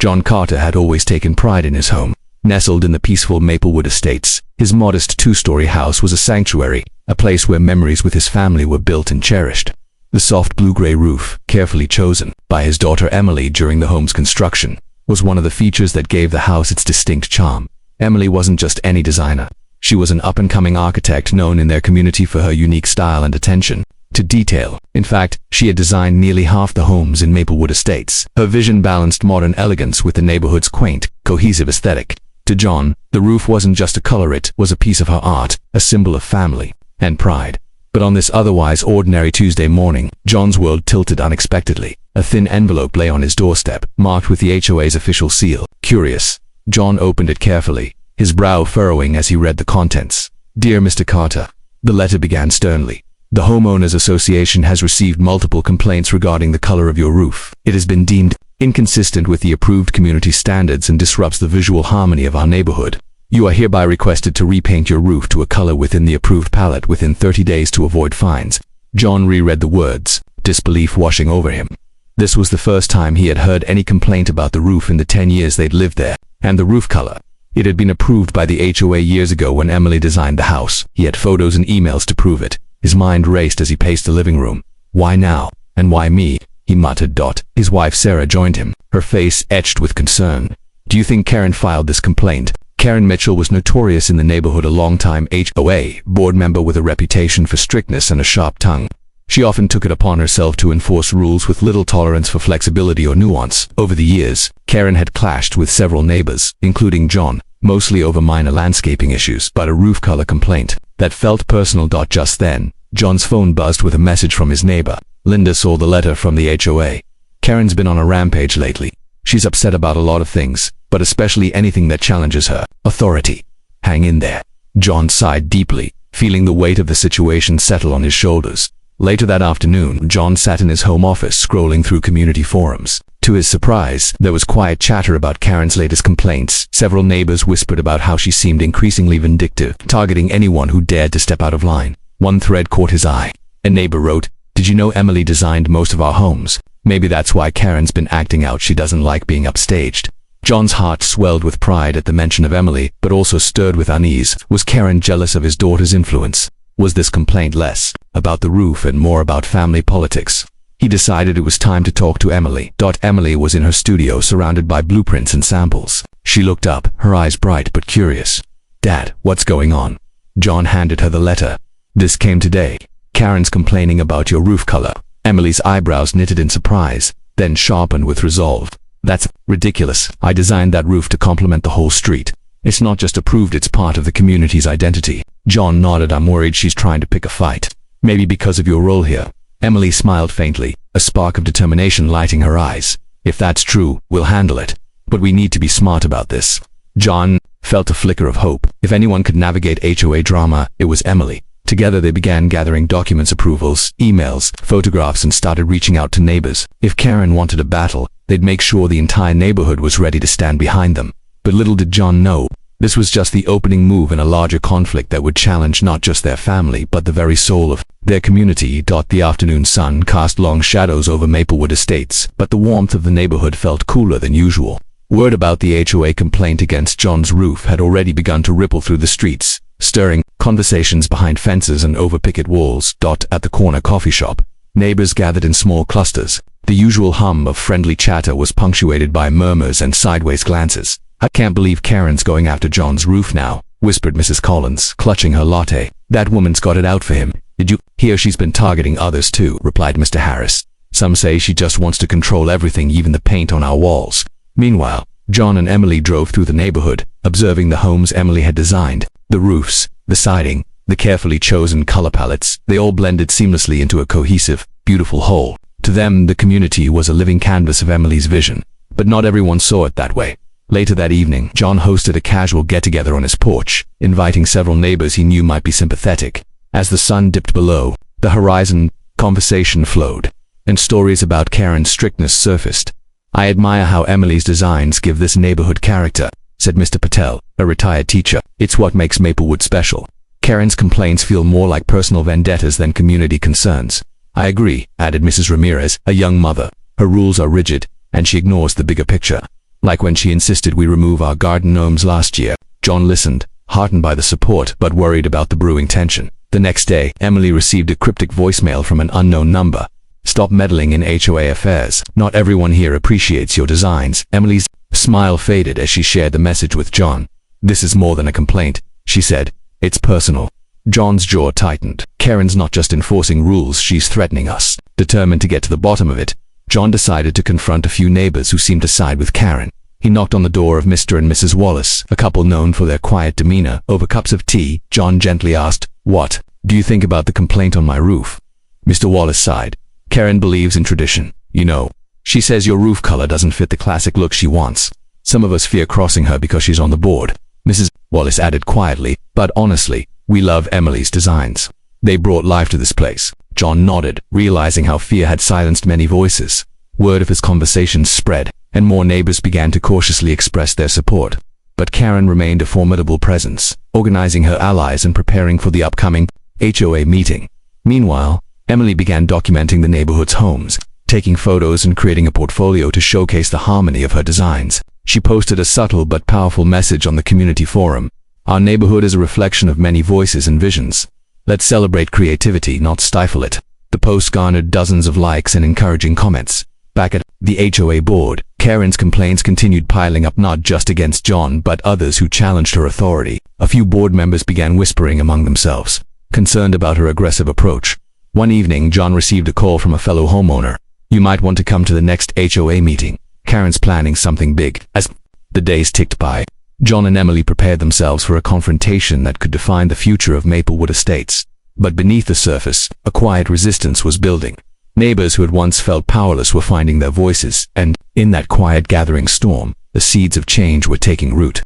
John Carter had always taken pride in his home. Nestled in the peaceful Maplewood Estates, his modest two-story house was a sanctuary, a place where memories with his family were built and cherished. The soft blue-gray roof, carefully chosen by his daughter Emily during the home's construction, was one of the features that gave the house its distinct charm. Emily wasn't just any designer. She was an up-and-coming architect known in their community for her unique style and attention to detail. In fact, she had designed nearly half the homes in Maplewood Estates. Her vision balanced modern elegance with the neighborhood's quaint, cohesive aesthetic. To John, the roof wasn't just a color, it was a piece of her art, a symbol of family and pride. But on this otherwise ordinary Tuesday morning, John's world tilted unexpectedly. A thin envelope lay on his doorstep, marked with the HOA's official seal. Curious, John opened it carefully, his brow furrowing as he read the contents. "Dear Mr. Carter," the letter began sternly. "The Homeowners Association has received multiple complaints regarding the color of your roof. It has been deemed inconsistent with the approved community standards and disrupts the visual harmony of our neighborhood. You are hereby requested to repaint your roof to a color within the approved palette within 30 days to avoid fines." John reread the words, disbelief washing over him. This was the first time he had heard any complaint about the roof in the 10 years they'd lived there. And the roof color. It had been approved by the HOA years ago when Emily designed the house. He had photos and emails to prove it. His mind raced as he paced the living room. "Why now? And why me?" he muttered. His wife Sarah joined him, her face etched with concern. "Do you think Karen filed this complaint?" Karen Mitchell was notorious in the neighborhood, a longtime HOA board member with a reputation for strictness and a sharp tongue. She often took it upon herself to enforce rules with little tolerance for flexibility or nuance. Over the years, Karen had clashed with several neighbors, including John, mostly over minor landscaping issues, but a roof color complaint that felt personal. Just then, John's phone buzzed with a message from his neighbor. Linda saw the letter from the HOA. "Karen's been on a rampage lately. She's upset about a lot of things, but especially anything that challenges her authority. Hang in there." John sighed deeply, feeling the weight of the situation settle on his shoulders. Later that afternoon, John sat in his home office scrolling through community forums. To his surprise, there was quiet chatter about Karen's latest complaints. Several neighbors whispered about how she seemed increasingly vindictive, targeting anyone who dared to step out of line. One thread caught his eye. A neighbor wrote, "Did you know Emily designed most of our homes? Maybe that's why Karen's been acting out. She doesn't like being upstaged." John's heart swelled with pride at the mention of Emily, but also stirred with unease. Was Karen jealous of his daughter's influence? Was this complaint less about the roof and more about family politics? He decided it was time to talk to Emily. Emily was in her studio surrounded by blueprints and samples. She looked up, her eyes bright but curious. "Dad, what's going on?" John handed her the letter. "This came today. Karen's complaining about your roof color." Emily's eyebrows knitted in surprise, then sharpened with resolve. "That's ridiculous. I designed that roof to complement the whole street. It's not just approved, it's part of the community's identity." John nodded. "I'm worried she's trying to pick a fight. Maybe because of your role here." Emily smiled faintly, a spark of determination lighting her eyes. "If that's true, we'll handle it. But we need to be smart about this." John felt a flicker of hope. If anyone could navigate HOA drama, it was Emily. Together they began gathering documents, approvals, emails, photographs, and started reaching out to neighbors. If Karen wanted a battle, they'd make sure the entire neighborhood was ready to stand behind them. But little did John know, this was just the opening move in a larger conflict that would challenge not just their family but the very soul of their community. The afternoon sun cast long shadows over Maplewood Estates, but the warmth of the neighborhood felt cooler than usual. Word about the HOA complaint against John's roof had already begun to ripple through the streets, stirring conversations behind fences and over picket walls. At the corner coffee shop, neighbors gathered in small clusters. The usual hum of friendly chatter was punctuated by murmurs and sideways glances. "I can't believe Karen's going after John's roof now," whispered Mrs. Collins, clutching her latte. "That woman's got it out for him. Did you hear she's been targeting others too?" replied Mr. Harris. "Some say she just wants to control everything, even the paint on our walls." Meanwhile, John and Emily drove through the neighborhood, observing the homes Emily had designed. The roofs, the siding, the carefully chosen color palettes, they all blended seamlessly into a cohesive, beautiful whole. To them, the community was a living canvas of Emily's vision. But not everyone saw it that way. Later that evening, John hosted a casual get-together on his porch, inviting several neighbors he knew might be sympathetic. As the sun dipped below the horizon, conversation flowed, and stories about Karen's strictness surfaced. "I admire how Emily's designs give this neighborhood character," said Mr. Patel, a retired teacher. "It's what makes Maplewood special. Karen's complaints feel more like personal vendettas than community concerns." "I agree," added Mrs. Ramirez, a young mother. "Her rules are rigid, and she ignores the bigger picture." like when she insisted we remove our garden gnomes last year. John listened, heartened by the support but worried about the brewing tension. The next day, Emily received a cryptic voicemail from an unknown number. "Stop meddling in HOA affairs. Not everyone here appreciates your designs." Emily's smile faded as she shared the message with John. "This is more than a complaint," she said. "It's personal." John's jaw tightened. Karen's not just enforcing rules, she's threatening us. Determined to get to the bottom of it, John decided to confront a few neighbors who seemed to side with Karen. He knocked on the door of Mr. and Mrs. Wallace, a couple known for their quiet demeanor. Over cups of tea, John gently asked, "What do you think about the complaint on my roof?" Mr. Wallace sighed. "Karen believes in tradition. You know, she says your roof color doesn't fit the classic look she wants. Some of us fear crossing her because she's on the board." Mrs. Wallace added quietly, "But honestly, we love Emily's designs. They brought life to this place." John nodded, realizing how fear had silenced many voices. Word of his conversations spread, and more neighbors began to cautiously express their support. But Karen remained a formidable presence, organizing her allies and preparing for the upcoming HOA meeting. Meanwhile, Emily began documenting the neighborhood's homes, taking photos and creating a portfolio to showcase the harmony of her designs. She posted a subtle but powerful message on the community forum. "Our neighborhood is a reflection of many voices and visions. Let's celebrate creativity, not stifle it." The post garnered dozens of likes and encouraging comments. Back at the HOA board, Karen's complaints continued piling up, not just against John but others who challenged her authority. A few board members began whispering among themselves, concerned about her aggressive approach. One evening, John received a call from a fellow homeowner. "You might want to come to the next HOA meeting. Karen's planning something big." As the days ticked by, John and Emily prepared themselves for a confrontation that could define the future of Maplewood Estates. But beneath the surface, a quiet resistance was building. Neighbors who had once felt powerless were finding their voices, and, in that quiet gathering storm, the seeds of change were taking root.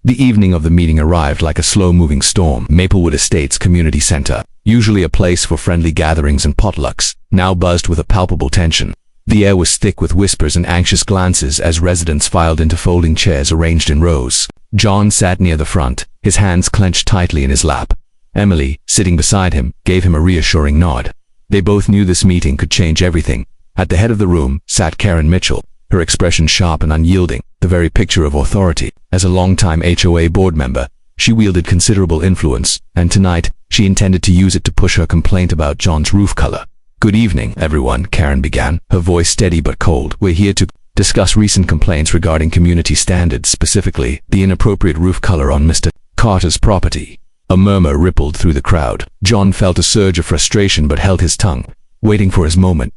The evening of the meeting arrived like a slow-moving storm. Maplewood Estates Community Center, usually a place for friendly gatherings and potlucks, now buzzed with a palpable tension. The air was thick with whispers and anxious glances as residents filed into folding chairs arranged in rows. John sat near the front, his hands clenched tightly in his lap. Emily, sitting beside him, gave him a reassuring nod. They both knew this meeting could change everything. At the head of the room sat Karen Mitchell, her expression sharp and unyielding, the very picture of authority. As a longtime HOA board member, she wielded considerable influence, and tonight, she intended to use it to push her complaint about John's roof color. "Good evening, everyone," Karen began, her voice steady but cold. "We're here to discuss recent complaints regarding community standards, specifically the inappropriate roof color on Mr. Carter's property." A murmur rippled through the crowd. John felt a surge of frustration but held his tongue, waiting for his moment.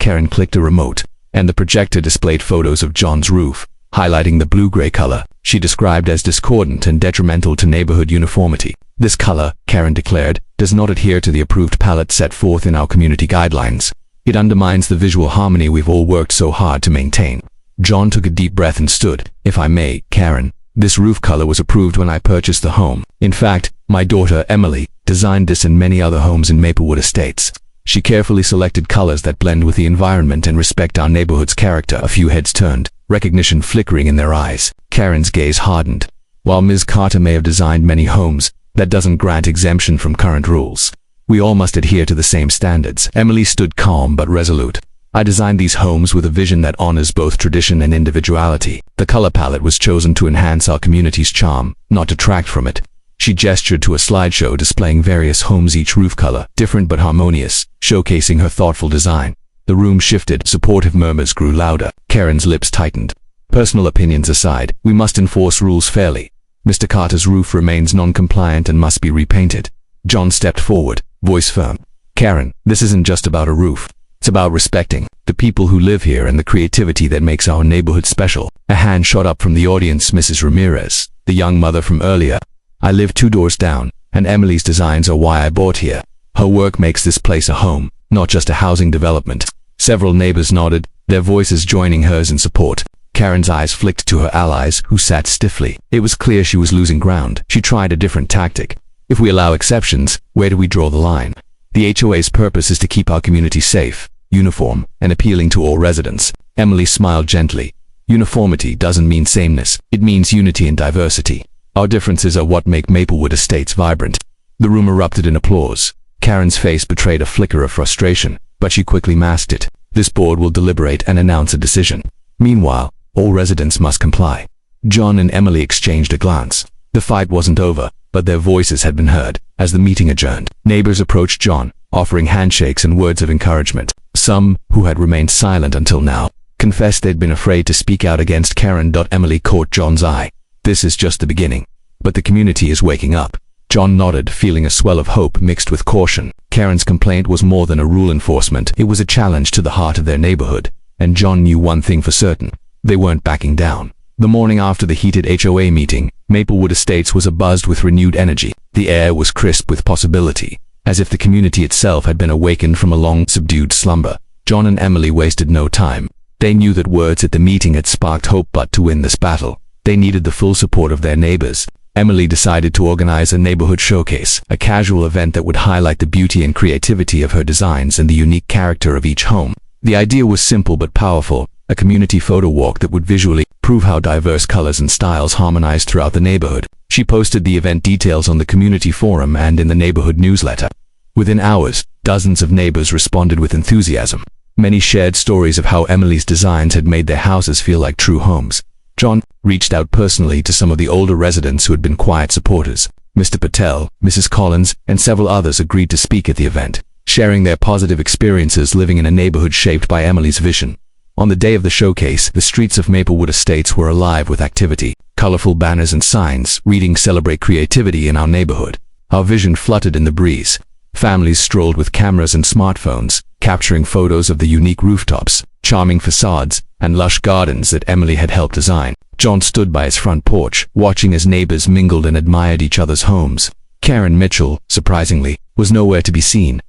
Karen clicked a remote, and the projector displayed photos of John's roof, highlighting the blue-gray color she described as discordant and detrimental to neighborhood uniformity. "This color," Karen declared, "does not adhere to the approved palette set forth in our community guidelines. It undermines the visual harmony we've all worked so hard to maintain." John took a deep breath and stood. "If I may, Karen, this roof color was approved when I purchased the home. In fact, my daughter, Emily, designed this and many other homes in Maplewood Estates. She carefully selected colors that blend with the environment and respect our neighborhood's character." A few heads turned, recognition flickering in their eyes. Karen's gaze hardened. "While Ms. Carter may have designed many homes, that doesn't grant exemption from current rules. We all must adhere to the same standards." Emily stood calm but resolute. "I designed these homes with a vision that honors both tradition and individuality. The color palette was chosen to enhance our community's charm, not detract from it." She gestured to a slideshow displaying various homes, each roof color, different but harmonious, showcasing her thoughtful design. The room shifted, supportive murmurs grew louder. Karen's lips tightened. "Personal opinions aside, we must enforce rules fairly. Mr. Carter's roof remains non-compliant and must be repainted." John stepped forward, voice firm. "Karen, this isn't just about a roof. It's about respecting the people who live here and the creativity that makes our neighborhood special." A hand shot up from the audience. Mrs. Ramirez, the young mother from earlier. "I live 2 doors down, and Emily's designs are why I bought here. Her work makes this place a home, not just a housing development." Several neighbors nodded, their voices joining hers in support. Karen's eyes flicked to her allies, who sat stiffly. It was clear she was losing ground. She tried a different tactic. "If we allow exceptions, where do we draw the line? The HOA's purpose is to keep our community safe, uniform, and appealing to all residents." Emily smiled gently. "Uniformity doesn't mean sameness. It means unity and diversity. Our differences are what make Maplewood Estates vibrant." The room erupted in applause. Karen's face betrayed a flicker of frustration, but she quickly masked it. "This board will deliberate and announce a decision." Meanwhile, All residents must comply. John and Emily exchanged a glance. The fight wasn't over, but their voices had been heard. As the meeting adjourned, neighbors approached John, offering handshakes and words of encouragement. Some, who had remained silent until now, confessed they'd been afraid to speak out against Karen. Emily caught John's eye. This is just the beginning. But the community is waking up. John nodded, feeling a swell of hope mixed with caution. Karen's complaint was more than a rule enforcement. It was a challenge to the heart of their neighborhood. And John knew one thing for certain. They weren't backing down. The morning after the heated HOA meeting, Maplewood Estates was abuzz with renewed energy. The air was crisp with possibility, as if the community itself had been awakened from a long, subdued slumber. John and Emily wasted no time. They knew that words at the meeting had sparked hope, but to win this battle, they needed the full support of their neighbors. Emily decided to organize a neighborhood showcase, a casual event that would highlight the beauty and creativity of her designs and the unique character of each home. The idea was simple but powerful, a community photo walk that would visually prove how diverse colors and styles harmonized throughout the neighborhood. She posted the event details on the community forum and in the neighborhood newsletter. Within hours, dozens of neighbors responded with enthusiasm. Many shared stories of how Emily's designs had made their houses feel like true homes. John reached out personally to some of the older residents who had been quiet supporters. Mr. Patel, Mrs. Collins, and several others agreed to speak at the event, sharing their positive experiences living in a neighborhood shaped by Emily's vision. On the day of the showcase, the streets of Maplewood Estates were alive with activity. Colorful banners and signs reading "Celebrate Creativity in Our Neighborhood." Our vision fluttered in the breeze. Families strolled with cameras and smartphones, capturing photos of the unique rooftops, charming facades, and lush gardens that Emily had helped design. John stood by his front porch, watching as neighbors mingled and admired each other's homes. Karen Mitchell, surprisingly, was nowhere to be seen.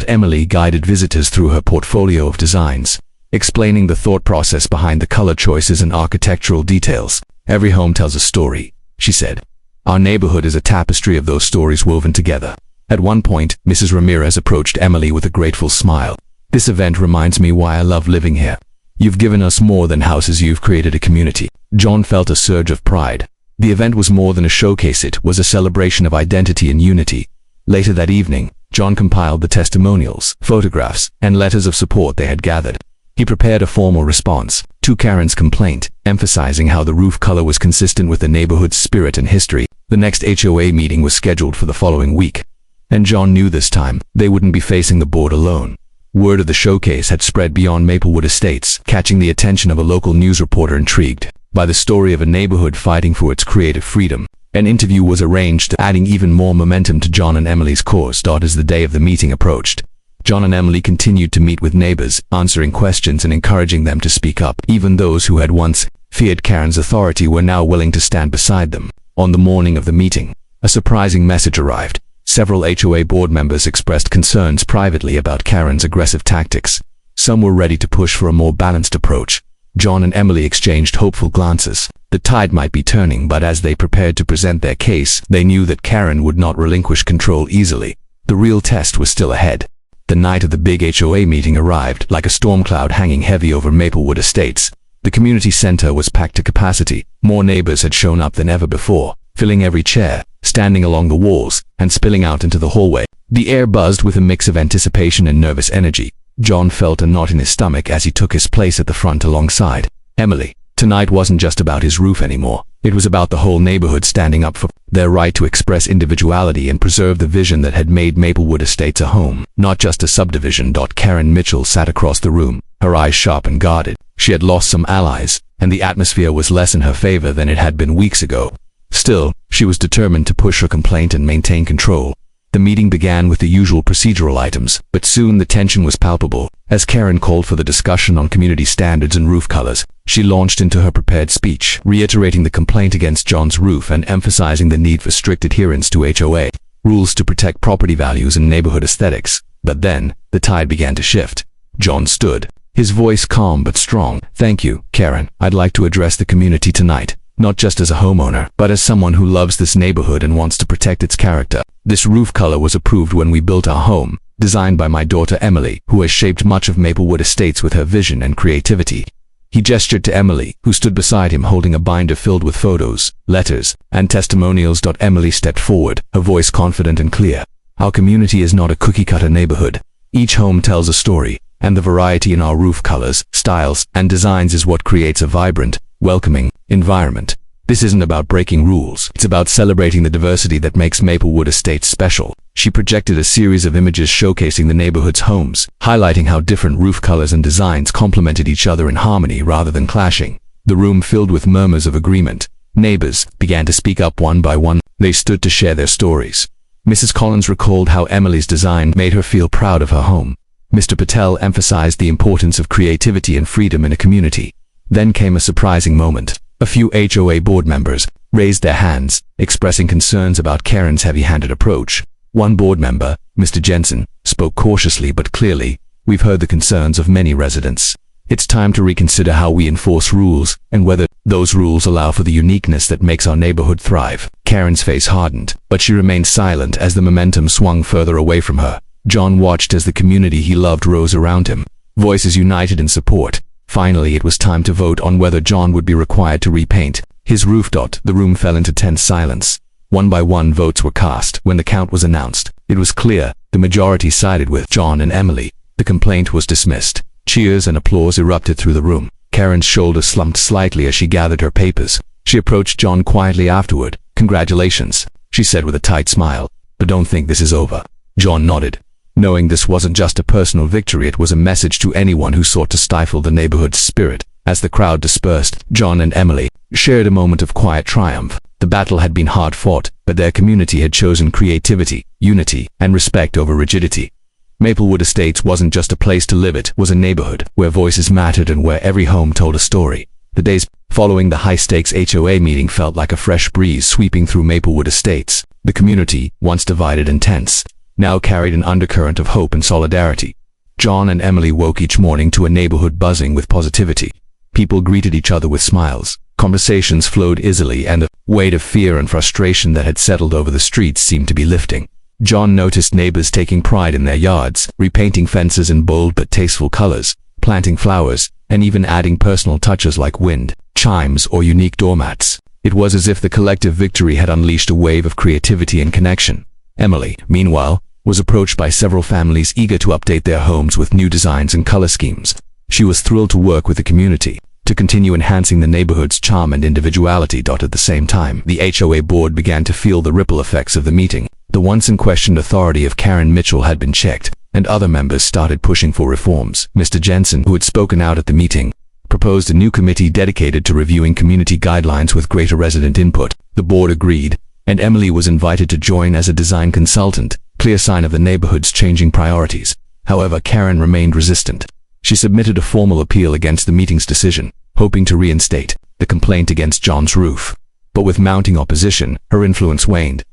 Emily guided visitors through her portfolio of designs, explaining the thought process behind the color choices and architectural details. "Every home tells a story," she said. "Our neighborhood is a tapestry of those stories woven together." At one point, Mrs. Ramirez approached Emily with a grateful smile. "This event reminds me why I love living here. You've given us more than houses, you've created a community." John felt a surge of pride. The event was more than a showcase, it was a celebration of identity and unity. Later that evening, John compiled the testimonials, photographs, and letters of support they had gathered. He prepared a formal response to Karen's complaint, emphasizing how the roof color was consistent with the neighborhood's spirit and history. The next HOA meeting was scheduled for the following week, and John knew this time they wouldn't be facing the board alone. Word of the showcase had spread beyond Maplewood Estates, catching the attention of a local news reporter intrigued by the story of a neighborhood fighting for its creative freedom. An interview was arranged, adding even more momentum to John and Emily's cause. As the day of the meeting approached, John and Emily continued to meet with neighbors, answering questions and encouraging them to speak up. Even those who had once feared Karen's authority were now willing to stand beside them. On the morning of the meeting, a surprising message arrived. Several HOA board members expressed concerns privately about Karen's aggressive tactics. Some were ready to push for a more balanced approach. John and Emily exchanged hopeful glances. The tide might be turning, but as they prepared to present their case, they knew that Karen would not relinquish control easily. The real test was still ahead. The night of the big HOA meeting arrived like a storm cloud hanging heavy over Maplewood Estates. The community center was packed to capacity. More neighbors had shown up than ever before, filling every chair, standing along the walls, and spilling out into the hallway. The air buzzed with a mix of anticipation and nervous energy. John felt a knot in his stomach as he took his place at the front alongside Emily. Tonight wasn't just about his roof anymore. It was about the whole neighborhood standing up for their right to express individuality and preserve the vision that had made Maplewood Estates a home, not just a subdivision. Karen Mitchell sat across the room, her eyes sharp and guarded. She had lost some allies, and the atmosphere was less in her favor than it had been weeks ago. Still, she was determined to push her complaint and maintain control. The meeting began with the usual procedural items, but soon the tension was palpable. As Karen called for the discussion on community standards and roof colors, she launched into her prepared speech, reiterating the complaint against John's roof and emphasizing the need for strict adherence to HOA rules to protect property values and neighborhood aesthetics. But then, the tide began to shift. John stood, his voice calm but strong. "Thank you, Karen. I'd like to address the community tonight. Not just as a homeowner, but as someone who loves this neighborhood and wants to protect its character. This roof color was approved when we built our home, designed by my daughter Emily, who has shaped much of Maplewood Estates with her vision and creativity." He gestured to Emily, who stood beside him holding a binder filled with photos, letters, and testimonials. Emily stepped forward, her voice confident and clear. "Our community is not a cookie-cutter neighborhood. Each home tells a story, and the variety in our roof colors, styles, and designs is what creates a vibrant, welcoming environment. This isn't about breaking rules. It's about celebrating the diversity that makes Maplewood Estates special. She projected a series of images showcasing the neighborhood's homes, highlighting how different roof colors and designs complemented each other in harmony rather than clashing. The room filled with murmurs of agreement. Neighbors began to speak up one by one. They stood to share their stories. Mrs. Collins recalled how Emily's design made her feel proud of her home. Mr. Patel emphasized the importance of creativity and freedom in a community. Then came a surprising moment. A few HOA board members raised their hands, expressing concerns about Karen's heavy-handed approach. One board member, Mr. Jensen, spoke cautiously but clearly. "We've heard the concerns of many residents. It's time to reconsider how we enforce rules and whether those rules allow for the uniqueness that makes our neighborhood thrive." Karen's face hardened, but she remained silent as the momentum swung further away from her. John watched as the community he loved rose around him. Voices united in support. Finally, it was time to vote on whether John would be required to repaint his roof. The room fell into tense silence. One by one, votes were cast. When the count was announced, it was clear the majority sided with John and Emily. The complaint was dismissed. Cheers and applause erupted through the room. Karen's shoulders slumped slightly as she gathered her papers. She approached John quietly afterward. "Congratulations," she said with a tight smile. "But don't think this is over." John nodded. Knowing this wasn't just a personal victory, it was a message to anyone who sought to stifle the neighborhood's spirit. As the crowd dispersed, John and Emily shared a moment of quiet triumph. The battle had been hard fought, but their community had chosen creativity, unity, and respect over rigidity. Maplewood Estates wasn't just a place to live, it was a neighborhood where voices mattered and where every home told a story. The days following the high-stakes HOA meeting felt like a fresh breeze sweeping through Maplewood Estates. The community, once divided and tense, now carried an undercurrent of hope and solidarity. John and Emily woke each morning to a neighborhood buzzing with positivity. People greeted each other with smiles. Conversations flowed easily, and the weight of fear and frustration that had settled over the streets seemed to be lifting. John noticed neighbors taking pride in their yards, repainting fences in bold but tasteful colors, planting flowers, and even adding personal touches like wind chimes or unique doormats. It was as if the collective victory had unleashed a wave of creativity and connection. Emily, meanwhile, was approached by several families eager to update their homes with new designs and color schemes. She was thrilled to work with the community to continue enhancing the neighborhood's charm and individuality. At the same time, the HOA board began to feel the ripple effects of the meeting. The once unquestioned authority of Karen Mitchell had been checked, and other members started pushing for reforms. Mr. Jensen, who had spoken out at the meeting, proposed a new committee dedicated to reviewing community guidelines with greater resident input. The board agreed, and Emily was invited to join as a design consultant, clear sign of the neighborhood's changing priorities. However, Karen remained resistant. She submitted a formal appeal against the meeting's decision, hoping to reinstate the complaint against John's roof. But with mounting opposition, her influence waned.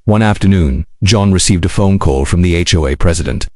One afternoon, John received a phone call from the HOA president.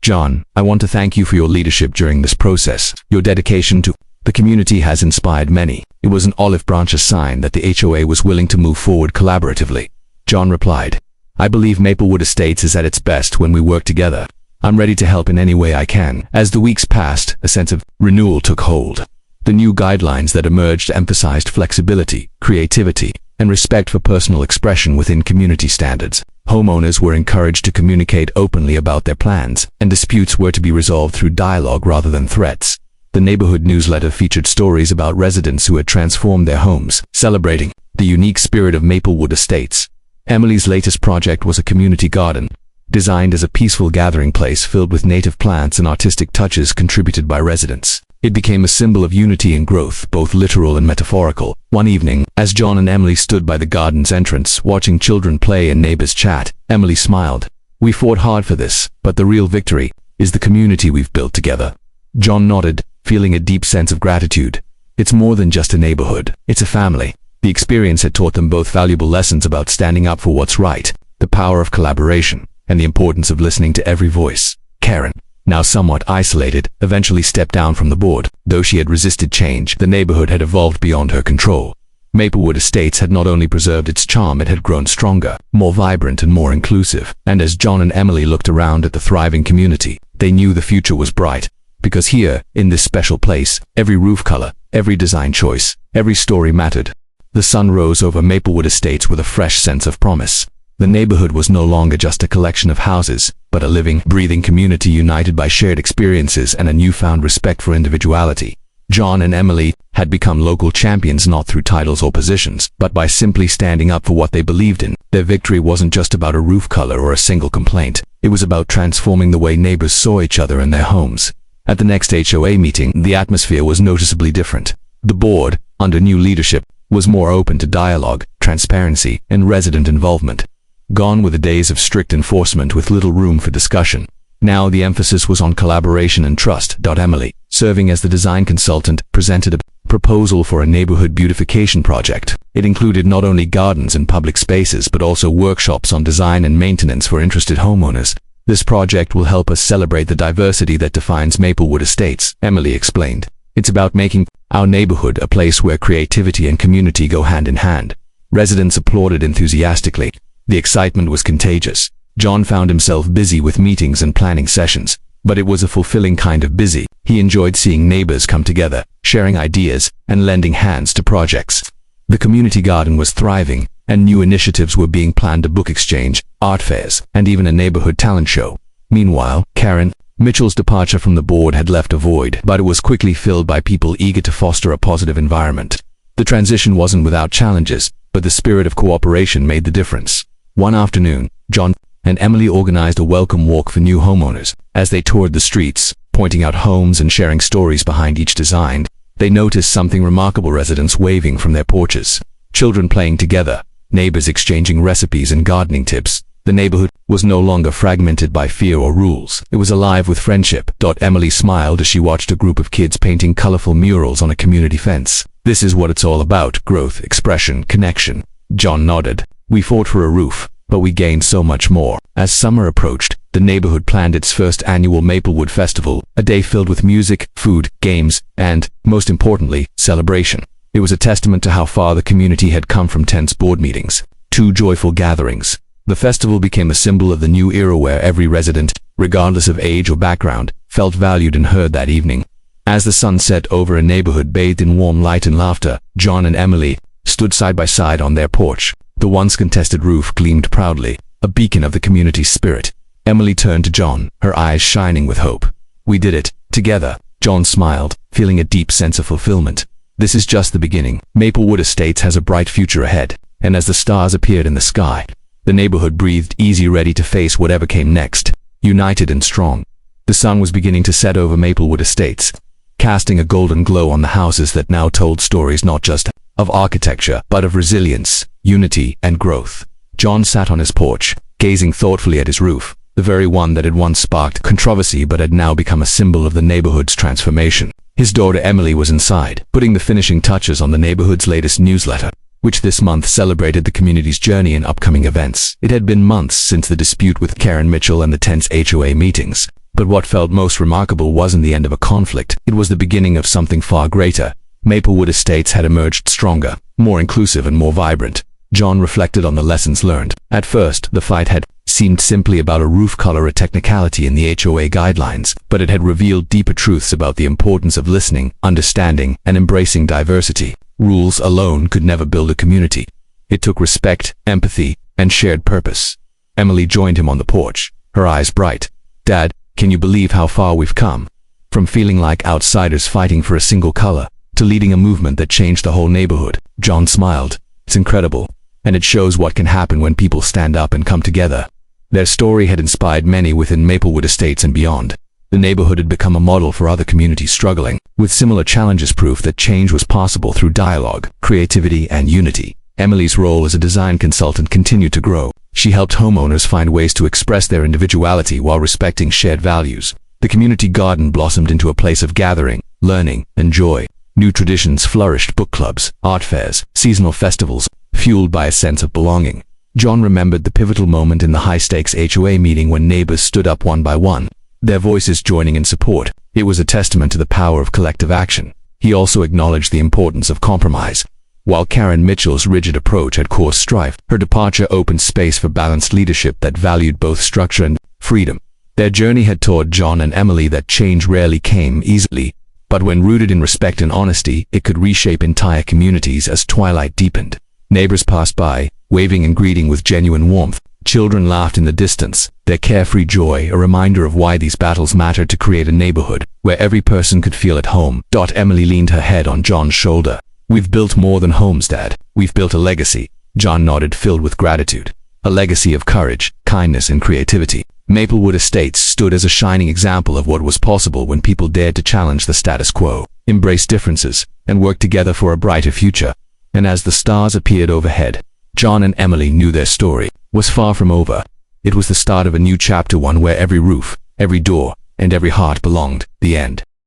"John, I want to thank you for your leadership during this process. Your dedication to the community has inspired many." It was an olive branch, a sign that the HOA was willing to move forward collaboratively. John replied, "I believe Maplewood Estates is at its best when we work together. I'm ready to help in any way I can." As the weeks passed, a sense of renewal took hold. The new guidelines that emerged emphasized flexibility, creativity, and respect for personal expression within community standards. Homeowners were encouraged to communicate openly about their plans, and disputes were to be resolved through dialogue rather than threats. The neighborhood newsletter featured stories about residents who had transformed their homes, celebrating the unique spirit of Maplewood Estates. Emily's latest project was a community garden, designed as a peaceful gathering place filled with native plants and artistic touches contributed by residents. It became a symbol of unity and growth, both literal and metaphorical. One evening, as John and Emily stood by the garden's entrance, watching children play and neighbors chat, Emily smiled. "We fought hard for this, but the real victory is the community we've built together." John nodded, feeling a deep sense of gratitude. It's more than just a neighborhood, it's a family. The experience had taught them both valuable lessons about standing up for what's right, the power of collaboration, and the importance of listening to every voice. Karen, now somewhat isolated, eventually stepped down from the board. Though she had resisted change, the neighborhood had evolved beyond her control. Maplewood Estates had not only preserved its charm, it had grown stronger, more vibrant and more inclusive. And as John and Emily looked around at the thriving community, they knew the future was bright. Because here, in this special place, every roof color, every design choice, every story mattered. The sun rose over Maplewood Estates with a fresh sense of promise. The neighborhood was no longer just a collection of houses, but a living, breathing community united by shared experiences and a newfound respect for individuality. John and Emily had become local champions not through titles or positions, but by simply standing up for what they believed in. Their victory wasn't just about a roof color or a single complaint. It was about transforming the way neighbors saw each other and their homes. At the next HOA meeting, the atmosphere was noticeably different. The board, under new leadership, was more open to dialogue, transparency, and resident involvement. Gone were the days of strict enforcement with little room for discussion. Now the emphasis was on collaboration and trust. Emily, serving as the design consultant, presented a proposal for a neighborhood beautification project. It included not only gardens and public spaces but also workshops on design and maintenance for interested homeowners. This project will help us celebrate the diversity that defines Maplewood Estates, Emily explained. It's about making our neighborhood a place where creativity and community go hand in hand. Residents applauded enthusiastically. The excitement was contagious. John found himself busy with meetings and planning sessions, but it was a fulfilling kind of busy. He enjoyed seeing neighbors come together, sharing ideas, and lending hands to projects. The community garden was thriving, and new initiatives were being planned: a book exchange, art fairs, and even a neighborhood talent show. Meanwhile, Karen Mitchell's departure from the board had left a void, but it was quickly filled by people eager to foster a positive environment. The transition wasn't without challenges, but the spirit of cooperation made the difference. One afternoon, John and Emily organized a welcome walk for new homeowners. As they toured the streets, pointing out homes and sharing stories behind each design, they noticed something remarkable: residents waving from their porches, children playing together, neighbors exchanging recipes and gardening tips. The neighborhood was no longer fragmented by fear or rules. It was alive with friendship. Emily smiled as she watched a group of kids painting colorful murals on a community fence. This is what it's all about: growth, expression, connection. John nodded. We fought for a roof, but we gained so much more. As summer approached, the neighborhood planned its first annual Maplewood Festival, a day filled with music, food, games, and, most importantly, celebration. It was a testament to how far the community had come from tense board meetings to joyful gatherings. The festival became a symbol of the new era where every resident, regardless of age or background, felt valued and heard that evening. As the sun set over a neighborhood bathed in warm light and laughter, John and Emily stood side by side on their porch. The once contested roof gleamed proudly, a beacon of the community's spirit. Emily turned to John, her eyes shining with hope. We did it, together. John smiled, feeling a deep sense of fulfillment. This is just the beginning. Maplewood Estates has a bright future ahead, and as the stars appeared in the sky, the neighborhood breathed easy, ready to face whatever came next, united and strong. The sun was beginning to set over Maplewood Estates, casting a golden glow on the houses that now told stories not just of architecture, but of resilience, unity, and growth. John sat on his porch, gazing thoughtfully at his roof, the very one that had once sparked controversy but had now become a symbol of the neighborhood's transformation. His daughter Emily was inside, putting the finishing touches on the neighborhood's latest newsletter, which this month celebrated the community's journey and upcoming events. It had been months since the dispute with Karen Mitchell and the tense HOA meetings, but what felt most remarkable wasn't the end of a conflict. It was the beginning of something far greater. Maplewood Estates had emerged stronger, more inclusive and more vibrant. John reflected on the lessons learned. At first, the fight had seemed simply about a roof color, a technicality in the HOA guidelines, but it had revealed deeper truths about the importance of listening, understanding, and embracing diversity. Rules alone could never build a community. It took respect, empathy, and shared purpose. Emily joined him on the porch, her eyes bright. Dad, can you believe how far we've come? From feeling like outsiders fighting for a single color, to leading a movement that changed the whole neighborhood. John smiled. It's incredible, and it shows what can happen when people stand up and come together. Their story had inspired many within Maplewood Estates and beyond. The neighborhood had become a model for other communities struggling with similar challenges, proof that change was possible through dialogue, creativity, and unity. Emily's role as a design consultant continued to grow. She helped homeowners find ways to express their individuality while respecting shared values. The community garden blossomed into a place of gathering, learning, and joy. New traditions flourished: book clubs, art fairs, seasonal festivals, fueled by a sense of belonging. John remembered the pivotal moment in the high-stakes HOA meeting when neighbors stood up one by one, their voices joining in support. It was a testament to the power of collective action. He also acknowledged the importance of compromise. While Karen Mitchell's rigid approach had caused strife, her departure opened space for balanced leadership that valued both structure and freedom. Their journey had taught John and Emily that change rarely came easily, but when rooted in respect and honesty, it could reshape entire communities. As twilight deepened, neighbors passed by, waving and greeting with genuine warmth. Children laughed in the distance, their carefree joy a reminder of why these battles mattered to create a neighborhood where every person could feel at home. Emily leaned her head on John's shoulder. "We've built more than homes, Dad. We've built a legacy." John nodded, filled with gratitude. A legacy of courage, kindness, and creativity. Maplewood Estates stood as a shining example of what was possible when people dared to challenge the status quo, embrace differences, and work together for a brighter future. And as the stars appeared overhead, John and Emily knew their story was far from over. It was the start of a new chapter, one where every roof, every door, and every heart belonged. The end.